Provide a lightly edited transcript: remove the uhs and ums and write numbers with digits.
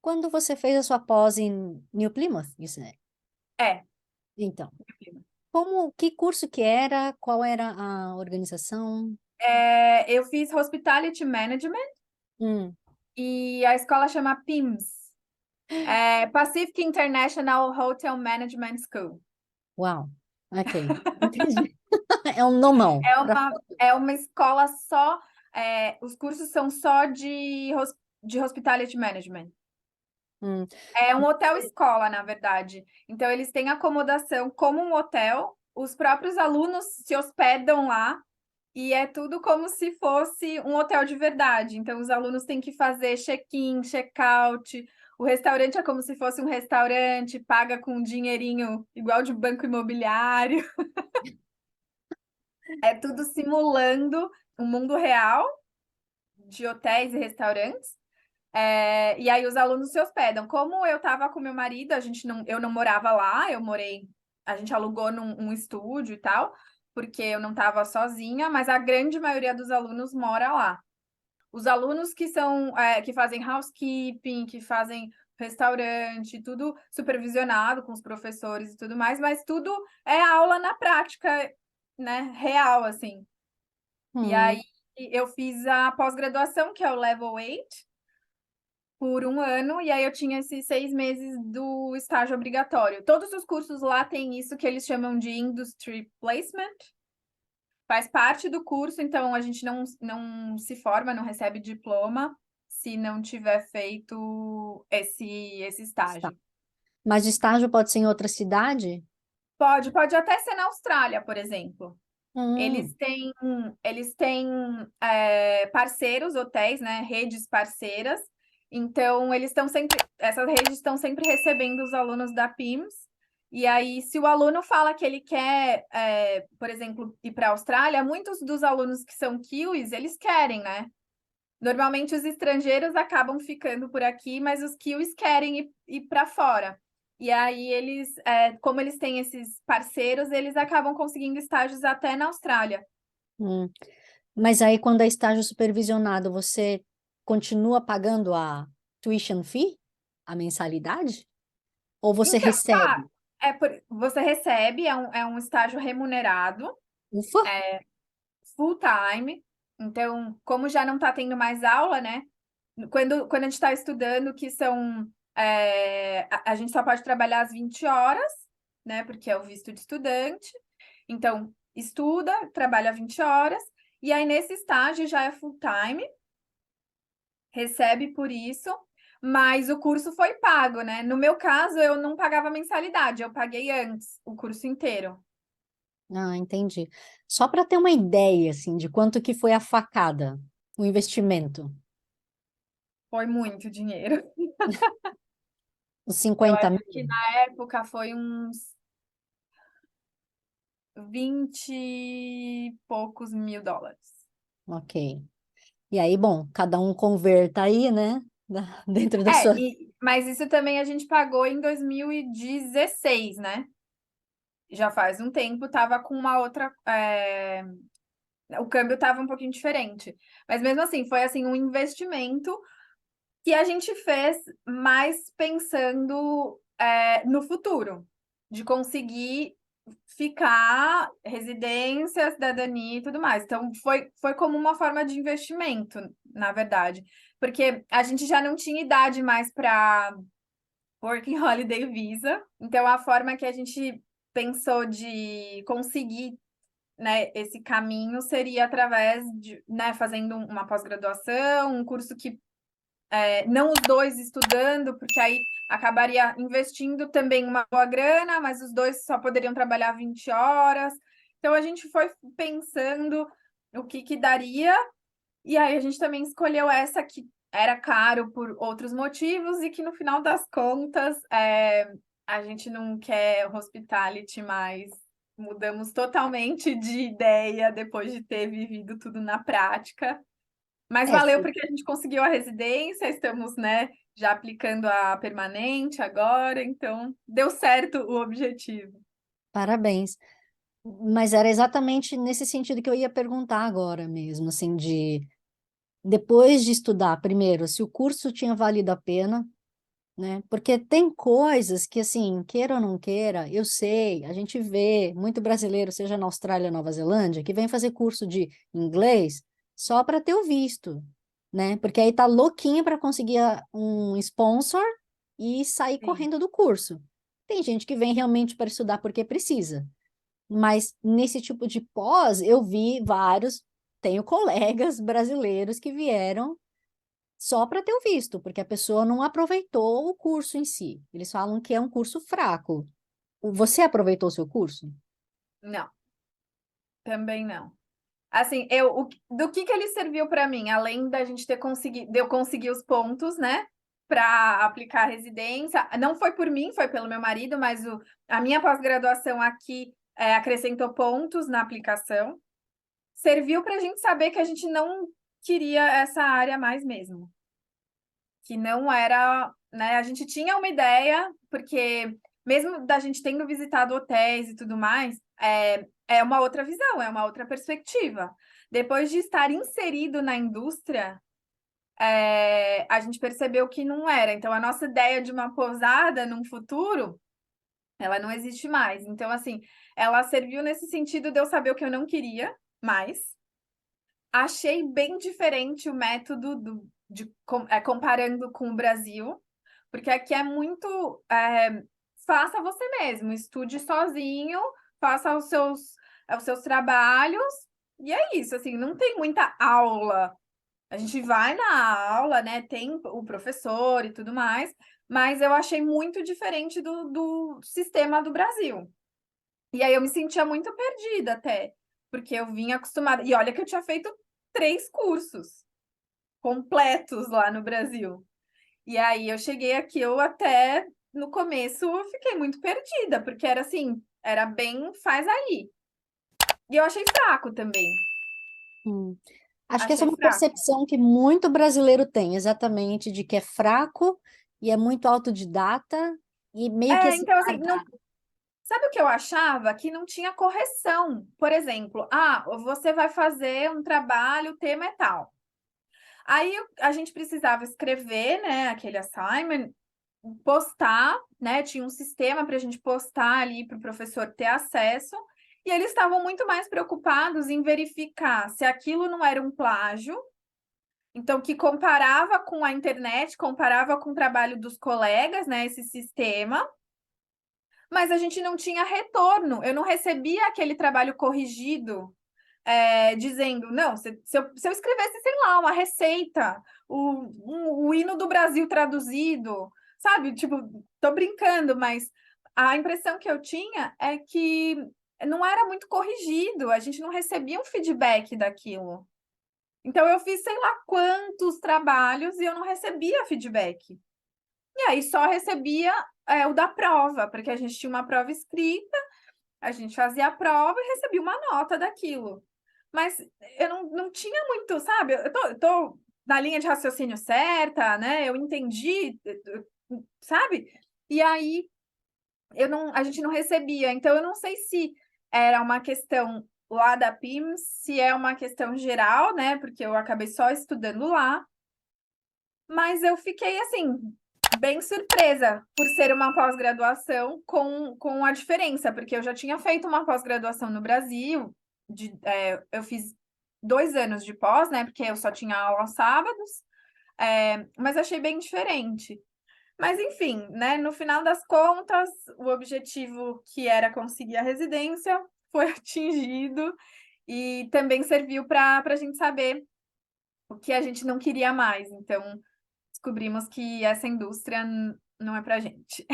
Quando você fez a sua pós em New Plymouth, isso é? É. Então, que curso que era? Qual era a organização? Eu fiz Hospitality Management Hum, e a escola chama PIMS, Pacific International Hotel Management School. uau, ok, entendi. É um nomão. É uma escola só, os cursos são só de Hospitality Management. Hum, É um hotel-escola, na verdade. Então, eles têm acomodação como um hotel, os próprios alunos se hospedam lá e é tudo como se fosse um hotel de verdade. Então, os alunos têm que fazer check-in, check-out. O restaurante é como se fosse um restaurante, paga com um dinheirinho igual de banco imobiliário. É tudo simulando o mundo real de hotéis e restaurantes. E aí os alunos se hospedam. Como eu estava com meu marido, eu não morava lá, a gente alugou um estúdio e tal, porque eu não estava sozinha, mas a grande maioria dos alunos mora lá. Os alunos que fazem housekeeping, que fazem restaurante, tudo supervisionado com os professores e tudo mais, mas tudo é aula na prática, né, real, assim. E aí hum, eu fiz a pós-graduação, que é o Level 8, por um ano, e aí eu tinha esses 6 meses do estágio obrigatório. Todos os cursos lá têm isso que eles chamam de Industry Placement, faz parte do curso, então a gente não se forma, não recebe diploma se não tiver feito esse está. estágio. Mas o estágio pode ser em outra cidade? Pode até ser na Austrália, por exemplo. Hum, Eles têm parceiros, hotéis, né? Redes parceiras. Então, essas redes estão sempre recebendo os alunos da PIMS. E aí, se o aluno fala que ele quer, por exemplo, ir para a Austrália, muitos dos alunos que são kiwis, eles querem, né? Normalmente os estrangeiros acabam ficando por aqui, mas os kiwis querem ir para fora. E aí como eles têm esses parceiros, eles acabam conseguindo estágios até na Austrália. hum. Mas aí, quando é estágio supervisionado, você continua pagando a tuition fee? A mensalidade? Ou você Então, tá, recebe? você recebe, é um estágio remunerado, Ufa! full time. Então, como já não está tendo mais aula, né? Quando a gente está estudando, que são. A gente só pode trabalhar às 20 horas, né? Porque é o visto de estudante. Então, estuda, trabalha 20 horas, e aí nesse estágio já é full time, recebe por isso, mas o curso foi pago, né? No meu caso, eu não pagava mensalidade, eu paguei antes o curso inteiro. Ah, entendi. Só para ter uma ideia, assim, de quanto que foi a facada, o investimento. Foi muito dinheiro. Os Eu 50 acho mil? que na época foi uns 20 e poucos mil dólares. Ok. E aí, bom, cada um converta aí, né? Dentro da sua. Mas isso também a gente pagou em 2016, né? Já faz um tempo, tava com uma outra. O câmbio estava um pouquinho diferente. Mas mesmo assim, foi assim um investimento que a gente fez mais pensando no futuro, de conseguir ficar, residência, cidadania e tudo mais. Então, foi como uma forma de investimento, na verdade. Porque a gente já não tinha idade mais para Working Holiday Visa. Então, a forma que a gente pensou de conseguir, né, esse caminho seria através de, né, fazendo uma pós-graduação, um curso que não os dois estudando, porque aí acabaria investindo também uma boa grana, mas os dois só poderiam trabalhar 20 horas. Então a gente foi pensando o que daria, e aí a gente também escolheu essa que era caro por outros motivos e que no final das contas a gente não quer hospitality mais. Mudamos totalmente de ideia depois de ter vivido tudo na prática. Mas É, valeu porque a gente conseguiu a residência, estamos, né, já aplicando a permanente agora, então deu certo o objetivo. parabéns. Mas era exatamente nesse sentido que eu ia perguntar agora mesmo, assim, de depois de estudar, primeiro, se o curso tinha valido a pena, né? Porque tem coisas que, assim, queira ou não queira, eu sei, a gente vê muito brasileiro, seja na Austrália ou Nova Zelândia, que vem fazer curso de inglês só para ter o visto, né? Porque aí tá louquinho para conseguir um sponsor e sair Sim. correndo do curso. Tem gente que vem realmente para estudar porque precisa. Mas nesse tipo de pós, eu vi vários, tenho colegas brasileiros que vieram só para ter o visto, porque a pessoa não aproveitou o curso em si. Eles falam que é um curso fraco. Você aproveitou o seu curso? Não, também não. Assim, do que ele serviu para mim, além da gente ter conseguido, de eu conseguir os pontos, né, para aplicar a residência, não foi por mim, foi pelo meu marido, mas a minha pós-graduação aqui acrescentou pontos na aplicação, serviu para a gente saber que a gente não queria essa área mais mesmo, que não era, né, a gente tinha uma ideia, porque mesmo da gente tendo visitado hotéis e tudo mais, é uma outra visão, é uma outra perspectiva. Depois de estar inserido na indústria, a gente percebeu que não era. Então, a nossa ideia de uma pousada num futuro, ela não existe mais. Então, assim, ela serviu nesse sentido de eu saber o que eu não queria mais. Achei bem diferente o método comparando com o Brasil, porque aqui é muito faça você mesmo, estude sozinho, faça os seus trabalhos, e é isso, assim, não tem muita aula. A gente vai na aula, né? Tem o professor e tudo mais, mas eu achei muito diferente do sistema do Brasil. E aí eu me sentia muito perdida até, porque eu vinha acostumada. E olha que eu tinha feito 3 cursos completos lá no Brasil. E aí eu cheguei aqui, eu até no começo eu fiquei muito perdida, porque era assim, era bem faz aí. E eu achei fraco também. Hum. Acho que essa é Achei uma fraco. percepção que muito brasileiro tem, exatamente, de que é fraco e é muito autodidata e meio que assim, Então assim, não, largado. sabe o que eu achava? Que não tinha correção. Por exemplo, você vai fazer um trabalho, o tema é tal. Aí a gente precisava escrever, né, aquele assignment, postar, né? Tinha um sistema para a gente postar ali para o professor ter acesso. E eles estavam muito mais preocupados em verificar se aquilo não era um plágio, então que comparava com a internet, comparava com o trabalho dos colegas, né? Esse sistema, mas a gente não tinha retorno. Eu não recebia aquele trabalho corrigido, dizendo, não, se eu escrevesse, sei lá, uma receita, o hino do Brasil traduzido, sabe? Tipo, tô brincando, mas a impressão que eu tinha é que não era muito corrigido, a gente não recebia um feedback daquilo. Então, eu fiz sei lá quantos trabalhos e eu não recebia feedback. E aí só recebia o da prova, porque a gente tinha uma prova escrita, a gente fazia a prova e recebia uma nota daquilo. Mas eu não tinha muito, sabe? Eu tô na linha de raciocínio certa, né? Eu entendi, sabe? E aí a gente não recebia. Então eu não sei se era uma questão lá da PIMS, se é uma questão geral, né? Porque eu acabei só estudando lá. Mas eu fiquei assim, bem surpresa por ser uma pós-graduação com a diferença, porque eu já tinha feito uma pós-graduação no Brasil, eu fiz 2 anos de pós, né? Porque eu só tinha aula aos sábados, mas achei bem diferente. Mas enfim, né? No final das contas, o objetivo que era conseguir a residência foi atingido e também serviu para a gente saber o que a gente não queria mais. Então, descobrimos que essa indústria não é pra gente.